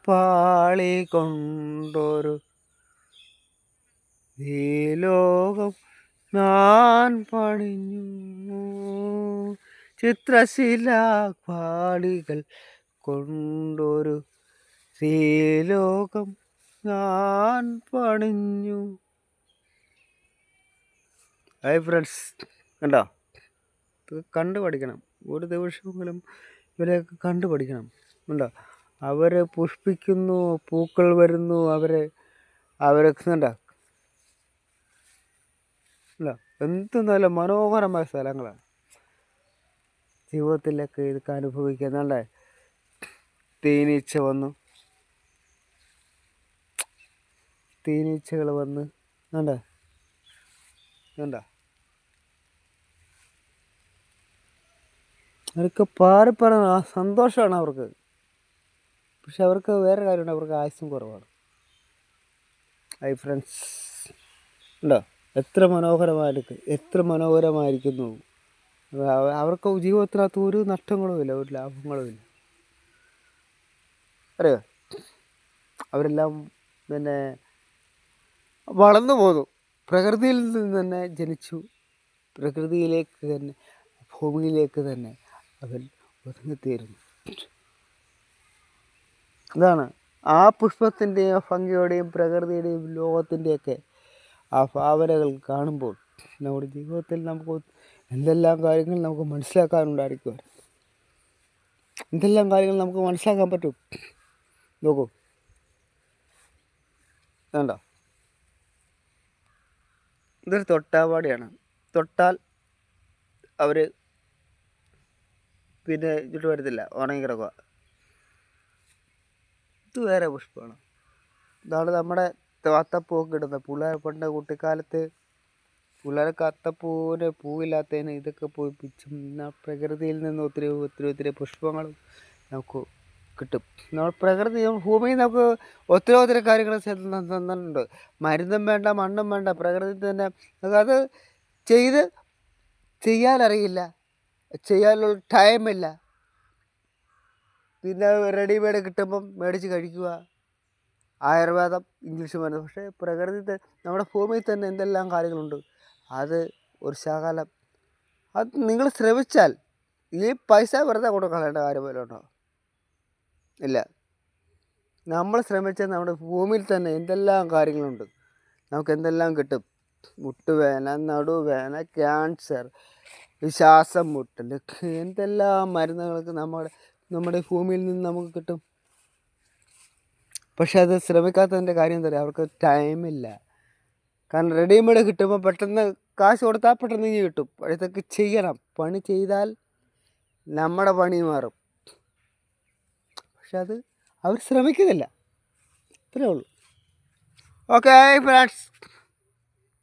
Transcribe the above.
പാളി കൊണ്ടൊരു ഈ ലോകം ഞാൻ പണിഞ്ഞു. പാളികൾ കൊണ്ടൊരു ലോകം ഞാൻ പണിഞ്ഞു. ഹായ് ഫ്രണ്ട്സ്, കണ്ടോ? ഇത് കണ്ടു പഠിക്കണം. ഒരു ദിവസമെങ്കിലും ഇവരെയൊക്കെ കണ്ടു പഠിക്കണം. ഉണ്ടോ? അവരെ പുഷ്പിക്കുന്നു, പൂക്കൾ വരുന്നു, അവരൊക്കെ കണ്ടോ? അല്ല, എന്ത് നല്ല മനോഹരമായ സ്ഥലങ്ങളാണ്. ജീവിതത്തിലൊക്കെ ഇതൊക്കെ അനുഭവിക്കുന്നുണ്ടേ. തേനീച്ച വന്നു, തേനീച്ചകൾ വന്ന് കണ്ടോ? കണ്ടോ? അവർക്ക് പാറിപ്പറയുന്ന ആ സന്തോഷമാണ് അവർക്ക്. പക്ഷെ അവർക്ക് വേറെ കാര്യമുണ്ട്, അവർക്ക് ആയുസ്സും കുറവാണ്. ഹായ് ഫ്രണ്ട്സ്, ഉണ്ടോ? എത്ര മനോഹരമായിരിക്കുന്നു. അവർക്ക് ജീവിതത്തിനകത്ത് ഒരു നഷ്ടങ്ങളുമില്ല, ഒരു ലാഭങ്ങളുമില്ല. അറിയോ? അവരെല്ലാം പിന്നെ വളർന്നു പോന്നു. പ്രകൃതിയിൽ നിന്ന് തന്നെ ജനിച്ചു, പ്രകൃതിയിലേക്ക് തന്നെ, ഭൂമിയിലേക്ക് തന്നെ അവർ ഒതുങ്ങിത്തീരുന്നു. ഇതാണ് ആ പുഷ്പത്തിൻ്റെയും ഭംഗിയോടെയും പ്രകൃതിയുടെയും ലോകത്തിൻ്റെയൊക്കെ ആ ഭാവനകൾ കാണുമ്പോൾ നമ്മുടെ ജീവിതത്തിൽ നമുക്ക് എന്തെല്ലാം കാര്യങ്ങൾ നമുക്ക് മനസ്സിലാക്കാനുണ്ടായിരിക്കും. എന്തെല്ലാം കാര്യങ്ങൾ നമുക്ക് മനസ്സിലാക്കാൻ പറ്റും. നോക്കൂ, വേണ്ട, ഇതൊരു തൊട്ടാവാടിയാണ്. തൊട്ടാൽ അവർ പിന്നെ ചുട്ടു വരത്തില്ല, ഉണങ്ങി കിടക്കുക. ഇത് വേറെ പുഷ്പമാണ്. ഇതാണ് നമ്മുടെ അത്തപ്പൂവൊക്കെ ഇടുന്നത്. പണ്ട് കുട്ടിക്കാലത്ത് പിള്ളേരൊക്കെ അത്തപ്പൂവിന് പൂവില്ലാത്തതിന് ഇതൊക്കെ പോയി പിച്ചും. പ്രകൃതിയിൽ നിന്ന് ഒത്തിരി പുഷ്പങ്ങളും നമുക്ക് കിട്ടും. നമ്മൾ പ്രകൃതി ഭൂമിയിൽ നമുക്ക് ഒത്തിരി കാര്യങ്ങൾ തന്നിട്ടുണ്ട്. മരുന്നും വേണ്ട, മണ്ണും വേണ്ട, പ്രകൃതി തന്നെ. അത് ചെയ്യാനറിയില്ല, ചെയ്യാനുള്ള ടൈമില്ല. പിന്നെ റെഡിമെയ്ഡ് കിട്ടുമ്പം മേടിച്ച് കഴിക്കുക, ആയുർവേദം, ഇംഗ്ലീഷ് മരുന്ന്. പക്ഷേ പ്രകൃതി നമ്മുടെ ഭൂമിയിൽ തന്നെ എന്തെല്ലാം കാര്യങ്ങളുണ്ട്. അത് ഒരു ശകലം അത് നിങ്ങൾ ശ്രമിച്ചാൽ ഈ പൈസ വെറുതെ കൊണ്ട് കളയേണ്ട കാര്യം വല്ലതും ഉണ്ടോ? ഇല്ല. നമ്മൾ ശ്രമിച്ചാൽ നമ്മുടെ ഭൂമിയിൽ തന്നെ എന്തെല്ലാം കാര്യങ്ങളുണ്ട്. നമുക്ക് എന്തെല്ലാം കിട്ടും. മുട്ടുവേദന, നടുവേദന, ക്യാൻസർ, ശ്വാസം മുട്ടൽ, എന്തെല്ലാം മരുന്നുകൾക്ക് നമ്മുടെ ഭൂമിയിൽ നിന്ന് നമുക്ക് കിട്ടും. പക്ഷെ അത് ശ്രമിക്കാത്തതിൻ്റെ കാര്യം എന്താ പറയുക? അവർക്ക് ടൈമില്ല. കാരണം റെഡിമെയ്ഡ് കിട്ടുമ്പോൾ പെട്ടെന്ന് കാശ് കൊടുത്താൽ പെട്ടെന്ന് ഇനി കിട്ടും. ഇതൊക്കെ ചെയ്യണം. പണി ചെയ്താൽ നമ്മുടെ പണി മാറും. പക്ഷെ അത് അവർ ശ്രമിക്കുന്നില്ല. ഇത്രയേ ഉള്ളൂ. Okay friends.